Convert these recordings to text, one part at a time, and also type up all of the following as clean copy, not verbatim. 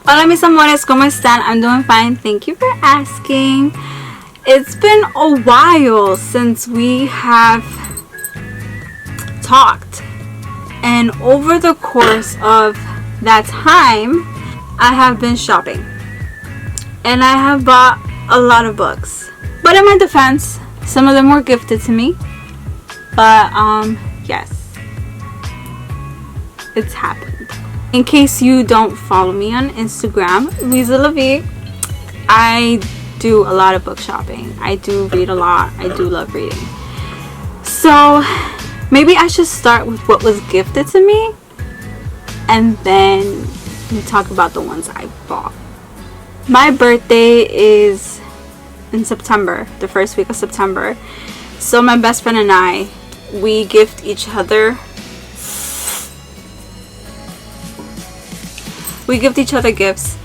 Hola mis amores, ¿cómo están? I'm doing fine. Thank you for asking. It's been a while since we have talked, and over the course of that time I have been shopping and I have bought a lot of books, but in my defense, some of them were gifted to me. But yes, it's happened. In case you don't follow me on Instagram, Louisa LaVie, I do a lot of book shopping. I do read a lot. I do love reading. So maybe I should start with what was gifted to me, and then we talk about the ones I bought. My birthday is in September, the first week of September. So my best friend and I, we gift each other. We gift each other gifts,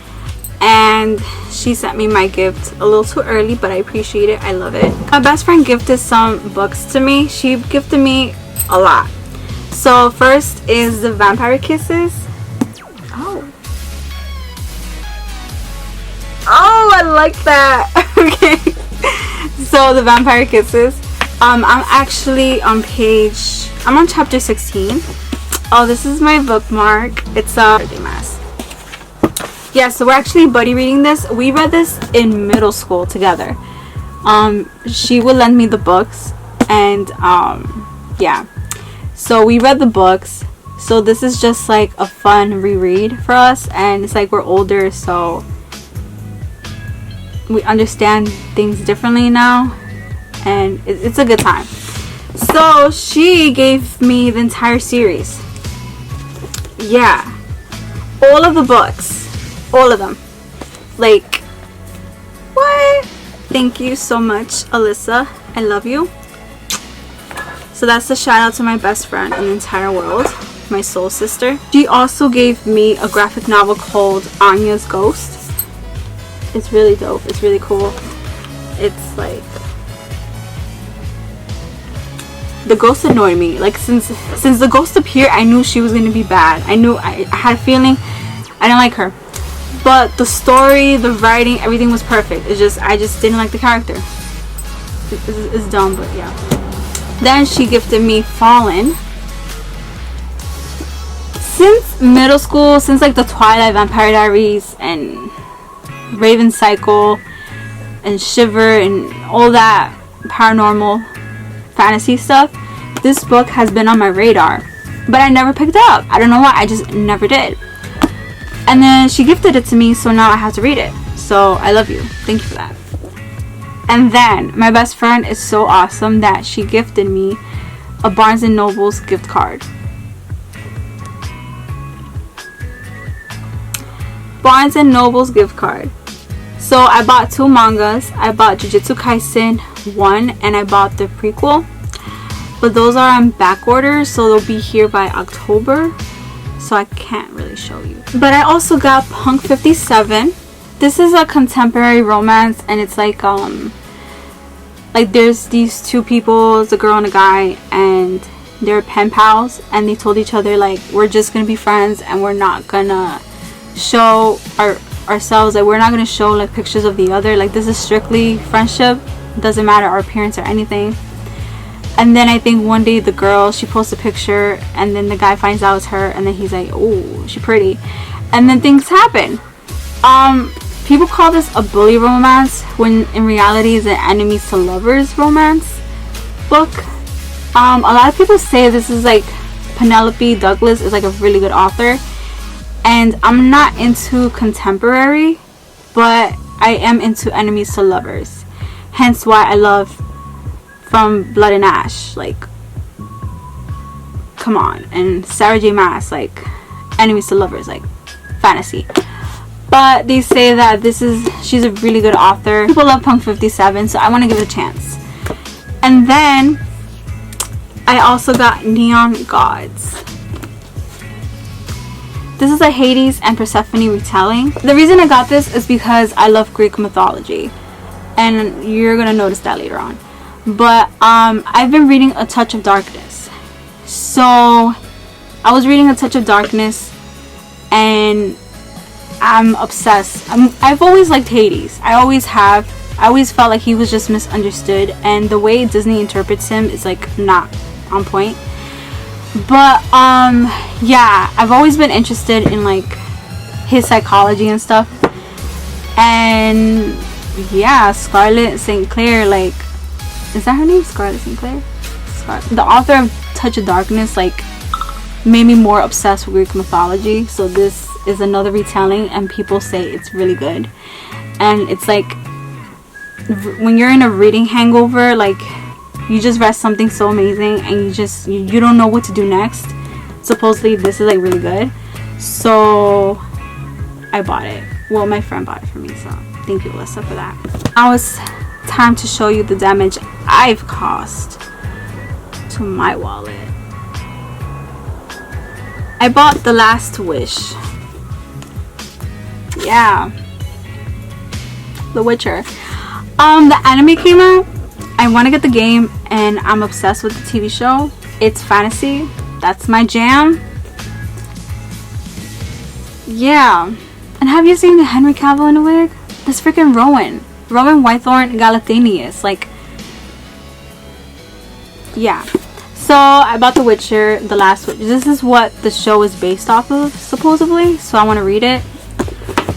and she sent me my gift a little too early, but I appreciate it. I love it. My best friend gifted some books to me. She gifted me a lot. So first is the Vampire Kisses. Oh, I like that. Okay. So the Vampire Kisses. I'm actually on I'm on chapter 16. Oh, this is my bookmark. It's a birthday mask. Yeah, so we're actually buddy reading this. We read this in middle school together. She would lend me the books, and yeah, so we read the books. So this is just like a fun reread for us, and it's like we're older, so we understand things differently now, and it's a good time. So she gave me the entire series. Yeah, all of the books. All of them. Like, what? Thank you so much, Alyssa. I love you. So that's a shout out to my best friend in the entire world, my soul sister. She also gave me a graphic novel called Anya's Ghost. It's really dope. It's really cool. It's like, the ghost annoyed me. Like, since the ghost appeared, I knew she was gonna be bad. I had a feeling I didn't like her. But the story, the writing, everything was perfect. I just didn't like the character. It's dumb, but yeah. Then she gifted me Fallen. Since middle school, since like the Twilight, Vampire Diaries, and Raven Cycle, and Shiver, and all that paranormal fantasy stuff, this book has been on my radar, but I never picked it up. I don't know why, I just never did. And then she gifted it to me, so now I have to read it. So I love you. Thank you for that. And then my best friend is so awesome that she gifted me a Barnes & Noble's gift card. Barnes & Noble's gift card. So I bought 2 mangas. I bought Jujutsu Kaisen 1, and I bought the prequel. But those are on back order, so they'll be here by October. So I can't really show you. But I also got Punk 57. This is a contemporary romance, and it's like there's these 2 people, it's a girl and a guy, and they're pen pals, and they told each other like, we're just gonna be friends, and we're not gonna show ourselves, like we're not gonna show like pictures of the other, like this is strictly friendship, doesn't matter our appearance or anything. And then I think one day the girl, she posts a picture, and then the guy finds out it's her, and then he's like, oh, she's pretty. And then things happen. People call this a bully romance, when in reality it's an enemies to lovers romance book. A lot of people say this is like, Penelope Douglas is like a really good author. And I'm not into contemporary, but I am into enemies to lovers. Hence why I love From Blood and Ash, like, come on. And Sarah J Maas, like, enemies to lovers, like, fantasy. But they say that she's a really good author. People love Punk 57, so I want to give it a chance. And then I also got Neon Gods. This is a Hades and Persephone retelling. The reason I got this is because I love Greek mythology, and you're gonna notice that later on. But I've been reading A Touch of Darkness. So I was reading A Touch of Darkness, and I'm obsessed. I've always liked Hades. I always have. I always felt like he was just misunderstood, and the way Disney interprets him is like not on point. But yeah, I've always been interested in like his psychology and stuff. And yeah, Scarlett St. Clair, like, is that her name? Scarlett St. Clair? The author of Touch of Darkness like made me more obsessed with Greek mythology. So this is another retelling, and people say it's really good. And it's like when you're in a reading hangover, like you just read something so amazing and you don't know what to do next. Supposedly this is like really good, so I bought it. Well, my friend bought it for me, so thank you, Alyssa, for that. Now it's time to show you the damage I've caused to my wallet. I bought The Last Wish. Yeah, The Witcher. The anime came out. I want to get the game, and I'm obsessed with the TV show. It's fantasy. That's my jam. Yeah. And have you seen Henry Cavill in a wig? This freaking Rowan Whitethorn Galatanius. Like, yeah. So I bought The Witcher, The Last Witch. This is what the show is based off of, supposedly. So I want to read it.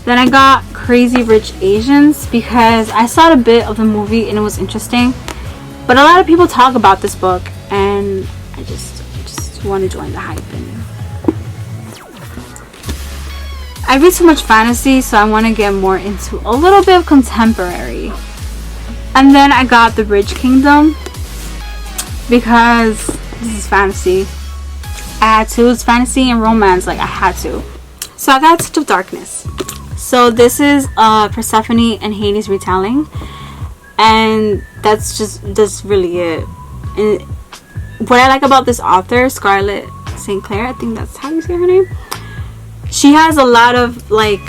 Then I got Crazy Rich Asians because I saw a bit of the movie and it was interesting. But a lot of people talk about this book, and I just want to join the hype. And I read so much fantasy, so I want to get more into a little bit of contemporary. And then I got The Bridge Kingdom because this is fantasy. I had to. It's fantasy and romance. Like, I had to. So I got Touch of Darkness. So this is Persephone and Hades retelling, and that's really it. And what I like about this author, Scarlett St. Clair, I think that's how you say her name. She has a lot of like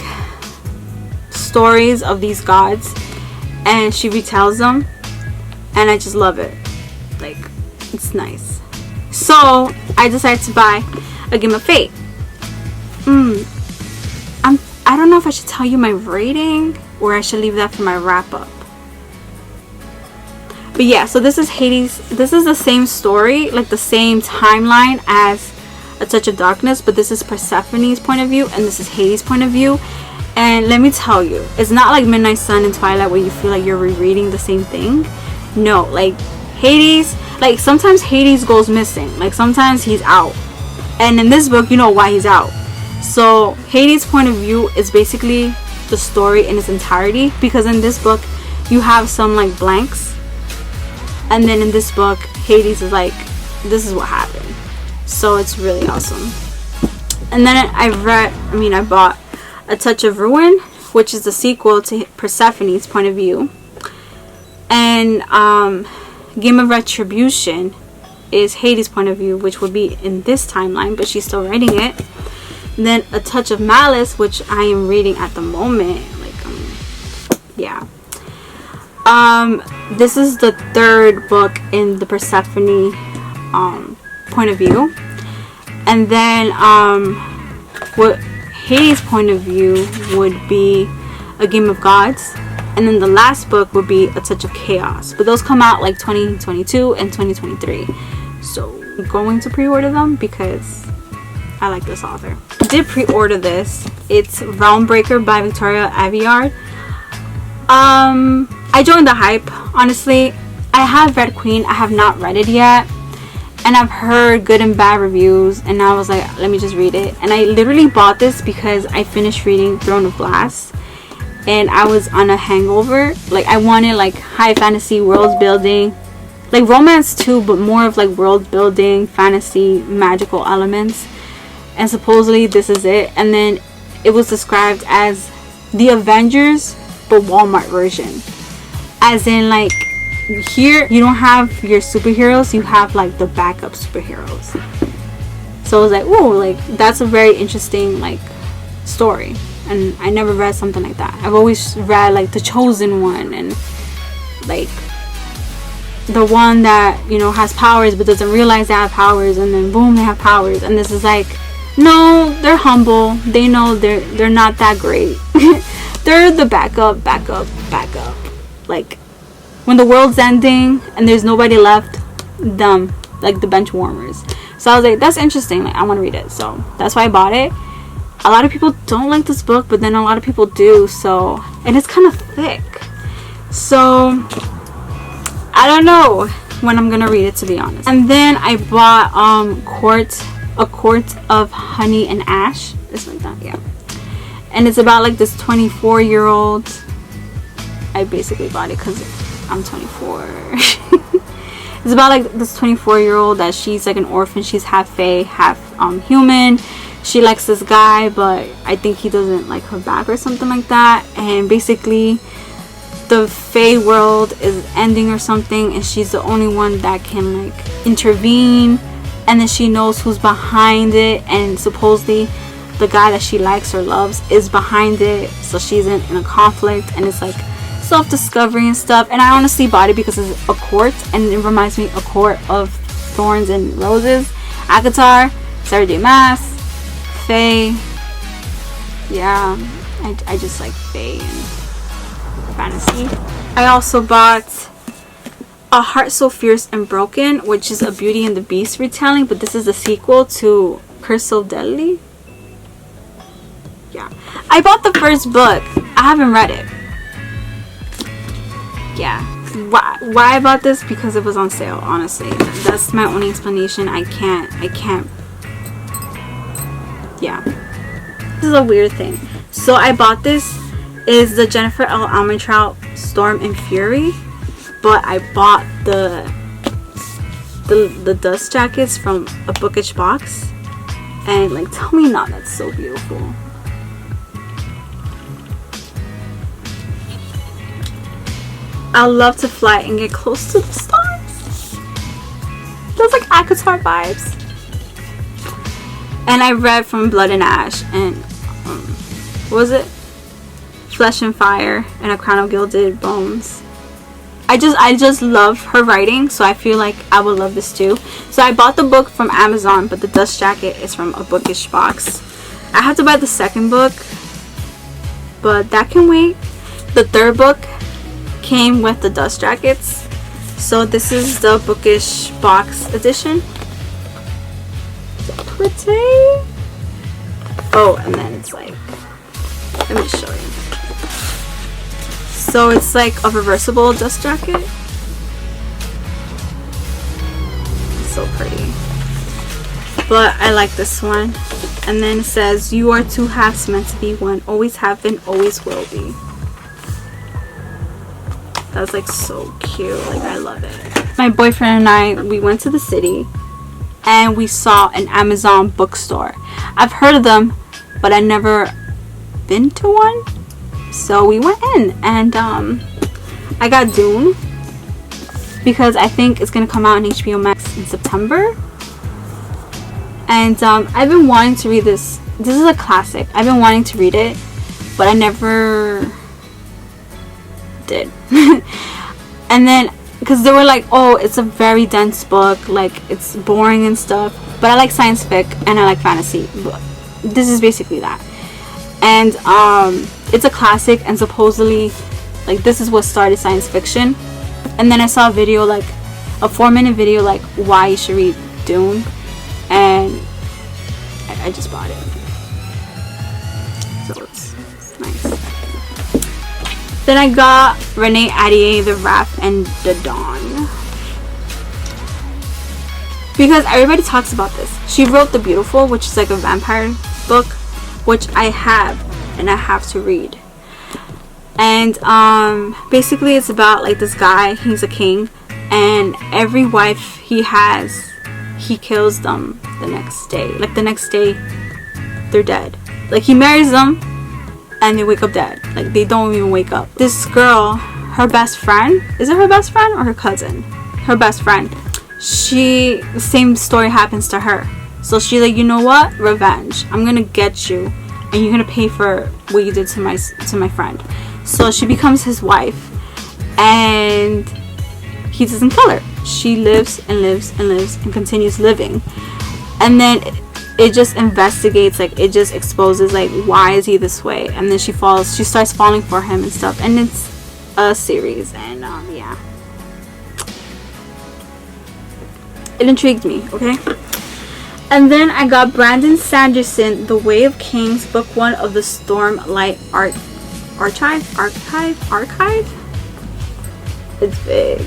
stories of these gods, and she retells them, and I just love it. Like, it's nice. So I decided to buy A Game of Fate. I don't know if I should tell you my rating or I should leave that for my wrap up. But yeah, so this is Hades. This is the same story, like the same timeline as A Touch of Darkness, but this is Persephone's point of view and this is Hades' point of view. And let me tell you, it's not like Midnight Sun and Twilight where you feel like you're rereading the same thing. No, like Hades, like sometimes Hades goes missing. Like sometimes he's out. And in this book, you know why he's out. So Hades' point of view is basically the story in its entirety, because in this book you have some like blanks, and then in this book Hades is like, this is what happened. So it's really awesome. And then I bought A Touch of Ruin, which is the sequel to Persephone's point of view. And Game of Retribution is Hades' point of view, which would be in this timeline, but she's still writing it. Then A Touch of Malice, which I am reading at the moment. Like, yeah. This is the third book in the Persephone point of view. And then what Hades' point of view would be A Game of Gods. And then the last book would be A Touch of Chaos. But those come out like 2022 and 2023. So I'm going to pre-order them because I like this author. I did pre-order this. It's Realmbreaker by Victoria Aveyard. I joined the hype. Honestly, I have read Queen. I have not read it yet. And I've heard good and bad reviews. And I was like, let me just read it. And I literally bought this because I finished reading Throne of Glass. And I was on a hangover. Like, I wanted like high fantasy world building. Like romance too, but more of like world building, fantasy, magical elements. And supposedly this is it. And then it was described as the Avengers but Walmart version. As in, like, here you don't have your superheroes, you have like the backup superheroes. So I was like, oh, like that's a very interesting like story. And I never read something like that. I've always read like The Chosen One and like the one that, you know, has powers but doesn't realize they have powers, and then boom, they have powers. And this is like, no, they're humble. They know they're not that great. They're the backup. Like when the world's ending and there's nobody left, them, like the bench warmers. So I was like, that's interesting. Like I want to read it. So that's why I bought it. A lot of people don't like this book, but then a lot of people do. So, and it's kind of thick. So I don't know when I'm gonna read it, to be honest. And then I bought a quart of honey and ash. It's like that, yeah. And it's about like this 24-year-old. I basically bought it because I'm 24. It's about like this 24-year-old that she's like an orphan. She's half fae, half human. She likes this guy, but I think he doesn't like her back or something like that. And basically the fae world is ending or something, and she's the only one that can like intervene. And then she knows who's behind it, and supposedly the guy that she likes or loves is behind it. So she's in a conflict, and it's like self-discovery and stuff. And I honestly bought it because it's a quart, and it reminds me a quart of thorns and roses. Akatar, Saturday Mass, fae. Yeah, I just like fae and fantasy. I also bought A Heart So Fierce and Broken, which is a Beauty and the Beast retelling, but this is a sequel to Curse of Deadly. Yeah, I bought the first book. I haven't read it. Yeah, why I bought this? Because it was on sale. Honestly, that's my only explanation. I can't. Yeah, this is a weird thing. So I bought this. Is the Jennifer L. Armentrout Storm and Fury, but I bought the dust jackets from a bookish box, and like, tell me not, that's so beautiful. I love to fly and get close to the stars. That's like Akatar vibes. And I read from Blood and Ash and what was it? Flesh and Fire and A Crown of Gilded Bones. I just love her writing, so I feel like I would love this too. So I bought the book from Amazon, but the dust jacket is from a bookish box. I have to buy the second book, but that can wait. The third book came with the dust jackets, so this is the bookish box edition. Pretty. Oh, and then it's like, let me show you. So it's like a reversible dust jacket. So pretty. But I like this one. And then it says, you are two halves meant to be one. Always have been, always will be. That's like so cute. Like, I love it. My boyfriend and I, we went to the city and we saw an Amazon bookstore. I've heard of them, but I never been to one. So we went in, and I got Dune because I think it's gonna come out on HBO Max in September. And I've been wanting to read this. This is a classic. I've been wanting to read it, but I never did. And then because they were like, oh, it's a very dense book, like it's boring and stuff, but I like science fic and I like fantasy. But this is basically that. And it's a classic, and supposedly like this is what started science fiction. And then I saw a video, like a 4-minute video, like why you should read Dune, and I just bought it. So it's nice. Then I got Renee Ahdieh, The Wrath and the Dawn, because everybody talks about this. She wrote The Beautiful, which is like a vampire book, which I have and I have to read. And basically it's about like this guy, he's a king, and every wife he has, he kills them the next day. Like the next day they're dead. Like he marries them and they wake up dead. Like they don't even wake up. This girl, her best friend, is it her best friend or her cousin? Her best friend. The same story happens to her. So she's like, you know what, revenge, I'm gonna get you and you're gonna pay for what you did to my friend. So she becomes his wife and he doesn't kill her. She lives and lives and lives and continues living. And then it just investigates, like it just exposes like why is he this way, and then she starts falling for him and stuff. And it's a series, and yeah, it intrigued me. Okay. And then I got Brandon Sanderson, The Way of Kings, book 1 of the Stormlight Archive. It's big.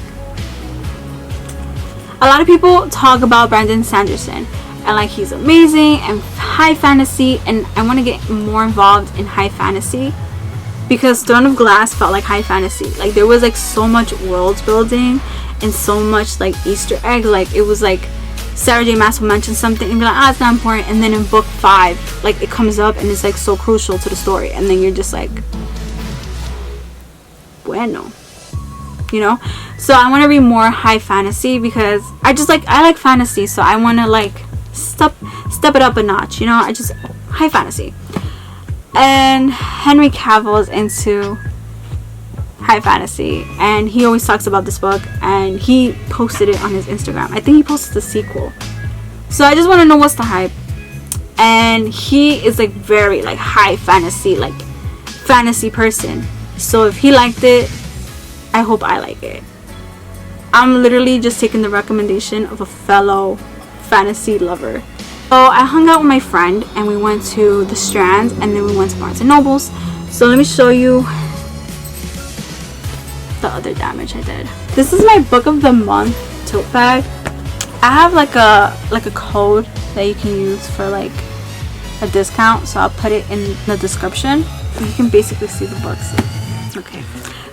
A lot of people talk about Brandon Sanderson and like he's amazing and high fantasy, and I want to get more involved in high fantasy because Throne of Glass felt like high fantasy. Like there was like so much world building and so much like Easter egg. Like it was like Sarah J Maas will mention something and be like, it's not important, and then in book 5 like it comes up and it's like so crucial to the story, and then you're just like, bueno, you know. So I want to read more high fantasy because I like fantasy, so I want to like step it up a notch, you know. High fantasy. And Henry Cavill is into high fantasy, and he always talks about this book, and he posted it on his Instagram. I think he posted the sequel, so I just want to know what's the hype. And he is like very like high fantasy, like fantasy person, so if he liked it, I hope I like it. I'm literally just taking the recommendation of a fellow fantasy lover. So I hung out with my friend and we went to the Strand, and then we went to Barnes & Nobles. So let me show you the other damage I did. This is my book of the month tote bag. I have like a code that you can use for like a discount, so I'll put it in the description. You can basically see the books. Okay,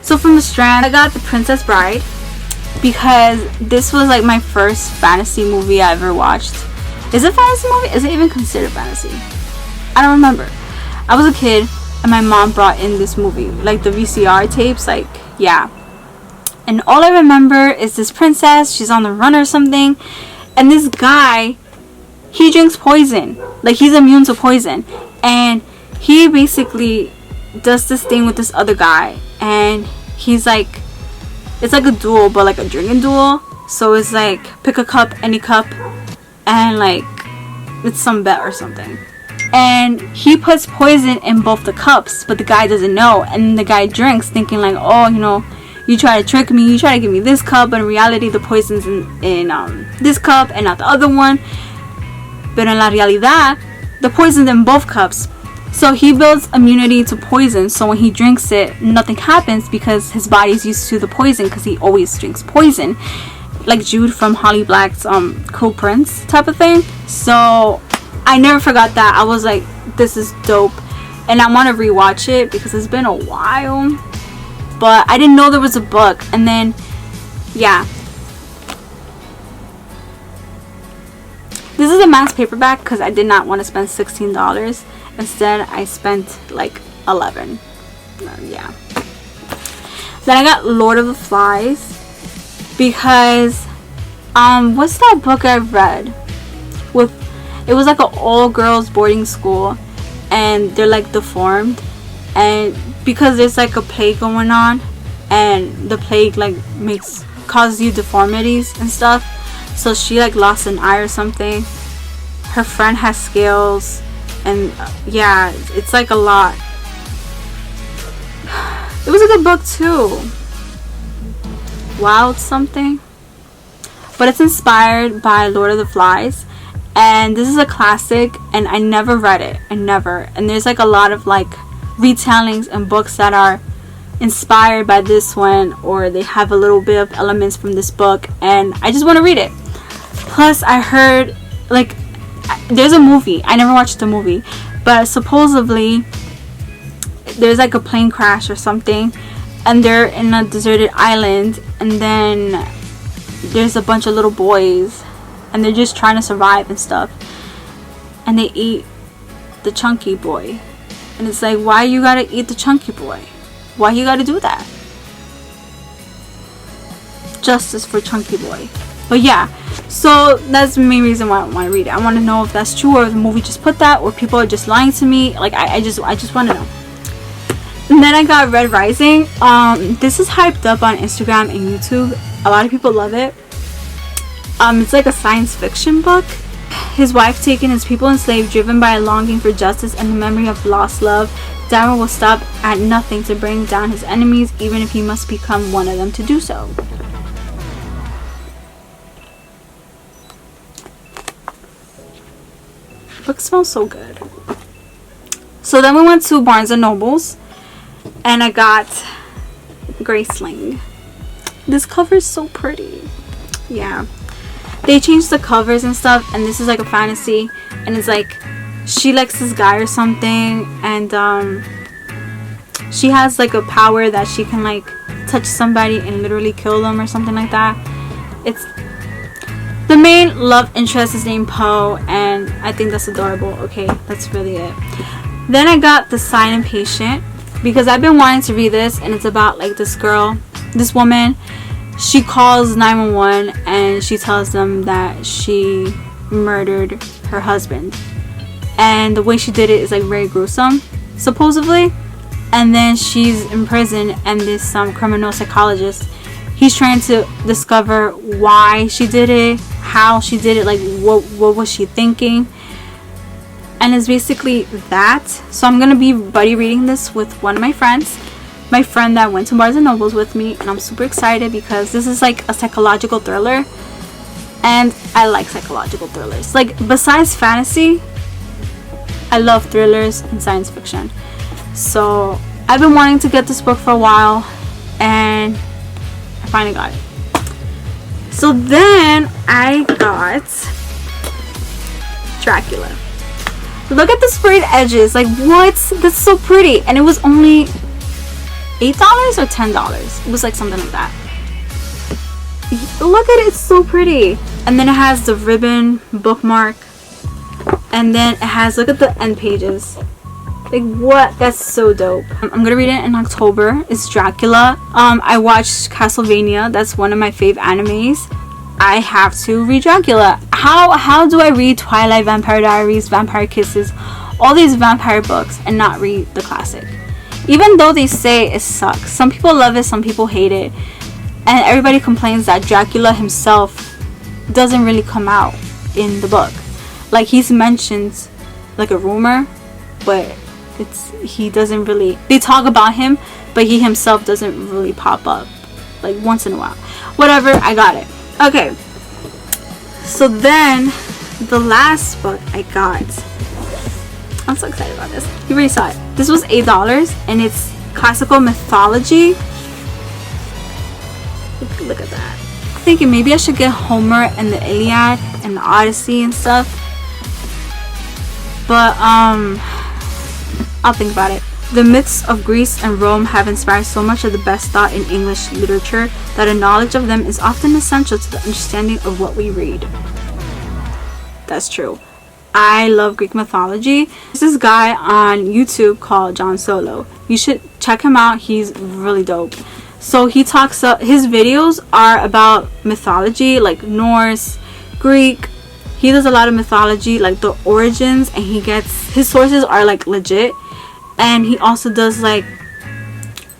so from the Strand I got The Princess Bride because this was like my first fantasy movie I ever watched. Is it a fantasy movie? Is it even considered fantasy? I don't remember. I was a kid and my mom brought in this movie, like the VCR tapes, like yeah. And all I remember is this princess, she's on the run or something, and this guy, he drinks poison. Like he's immune to poison, and he basically does this thing with this other guy, and he's like, it's like a duel, but like a drinking duel. So it's like pick a cup, any cup, and like it's some bet or something, and he puts poison in both the cups, but the guy doesn't know, and the guy drinks thinking like, oh, you know, you try to trick me, you try to give me this cup, but in reality the poison's in this cup and not the other one. But in la realidad the poison's in both cups. So he builds immunity to poison, so when he drinks it nothing happens because his body's used to the poison, because he always drinks poison, like Jude from Holly Black's Cool Prince type of thing. So I never forgot that. I was like, this is dope, and I want to rewatch it because it's been a while, but I didn't know there was a book. And then yeah, this is a mass paperback because I did not want to spend $16. Instead I spent like $11. Yeah. Then I got Lord of the Flies because what's that book I read with, it was like an all girls boarding school and they're like deformed, and because there's like a plague going on, and the plague like causes you deformities and stuff. So she like lost an eye or something. Her friend has scales, and yeah, it's like a lot. It was a good book too. Wild something, but it's inspired by Lord of the Flies, and this is a classic, and I never read it. And there's like a lot of like retellings and books that are inspired by this one, or they have a little bit of elements from this book, and I just want to read it. Plus I heard like there's a movie. I never watched the movie, but supposedly there's like a plane crash or something, and they're in a deserted island, and then there's a bunch of little boys and they're just trying to survive and stuff, and they eat the chunky boy, and it's like, why you gotta eat the chunky boy? Why you gotta do that? Justice for chunky boy. But yeah, So that's the main reason why I want to read it. I want to know if that's true, or if the movie just put that, or people are just lying to me. Like I just want to know. And then I got Red Rising. This is hyped up on Instagram and YouTube. A lot of people love it. It's like a science fiction book. His wife taken, his people enslaved, driven by a longing for justice and the memory of lost love. Darren will stop at nothing to bring down his enemies, even if he must become one of them to do so. The book smells so good. So then we went to Barnes and Nobles, and I got Graceling. This cover is so pretty. Yeah. They changed the covers and stuff, and this is like a fantasy, and it's like she likes this guy or something, and she has like a power that she can like touch somebody and literally kill them or something like that. It's the main love interest is named Poe, and I think that's adorable. Okay, that's really it. Then I got The Silent Patient, because I've been wanting to read this, and it's about like this woman. She calls 911 and she tells them that she murdered her husband, and the way she did it is like very gruesome, supposedly. And then she's in prison, and this criminal psychologist, he's trying to discover why she did it, how she did it, like what was she thinking. And it's basically that. So I'm gonna be buddy reading this with one of my friends, my friend that went to Barnes and Nobles with me, and I'm super excited because this is like a psychological thriller, and I like psychological thrillers. Like, besides fantasy, I love thrillers and science fiction. So I've been wanting to get this book for a while, and I finally got it. So then I got Dracula. Look at the sprayed edges. Like, what? That's so pretty. And it was only $8 or $10. It was like something like that. Look at it. It's so pretty. And then it has the ribbon bookmark. And then it has, look at the end pages. Like, what? That's so dope. I'm gonna read it in October. It's Dracula. I watched Castlevania. That's one of my fave animes. I have to read Dracula. How do I read Twilight, Vampire Diaries, Vampire Kisses, all these vampire books, and not read the classic? Even though they say it sucks. Some people love it, some people hate it. And everybody complains that Dracula himself doesn't really come out in the book. Like, he's mentioned like a rumor, but he doesn't really, they talk about him, but he himself doesn't really pop up like once in a while. Whatever, I got it. Okay, so then the last book I got, I'm so excited about this. You already saw it. This was $8, and it's classical mythology. Look at that. I'm thinking maybe I should get Homer and the Iliad and the Odyssey and stuff, but I'll think about it. The myths of Greece and Rome have inspired so much of the best thought in English literature that a knowledge of them is often essential to the understanding of what we read. That's true. I love Greek mythology. There's this guy on YouTube called John Solo. You should check him out. He's really dope. So he talks, his videos are about mythology, like Norse, Greek. He does a lot of mythology, like the origins, and his sources are like legit. And he also does like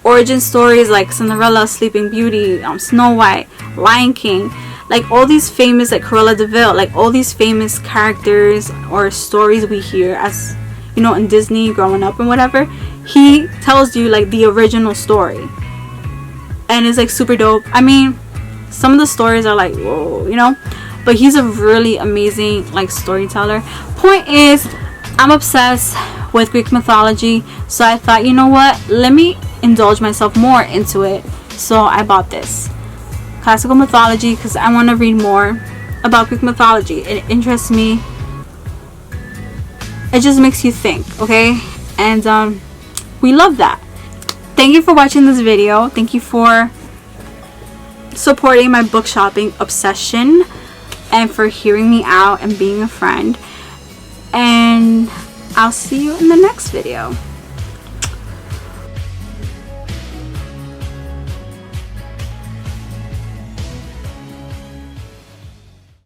origin stories like Cinderella, Sleeping Beauty, Snow White, Lion King, like all these famous, like Cruella de Vil, like all these famous characters or stories we hear as, you know, in Disney growing up and whatever. He tells you like the original story, and it's like super dope. I mean, some of the stories are like, whoa, you know, but he's a really amazing like storyteller. Point is, I'm obsessed with Greek mythology, so I thought, you know what, let me indulge myself more into it. So I bought this classical mythology because I want to read more about Greek mythology. It interests me. It just makes you think, okay? And we love that. Thank you for watching this video. Thank you for supporting my book shopping obsession and for hearing me out and being a friend. And I'll see you in the next video.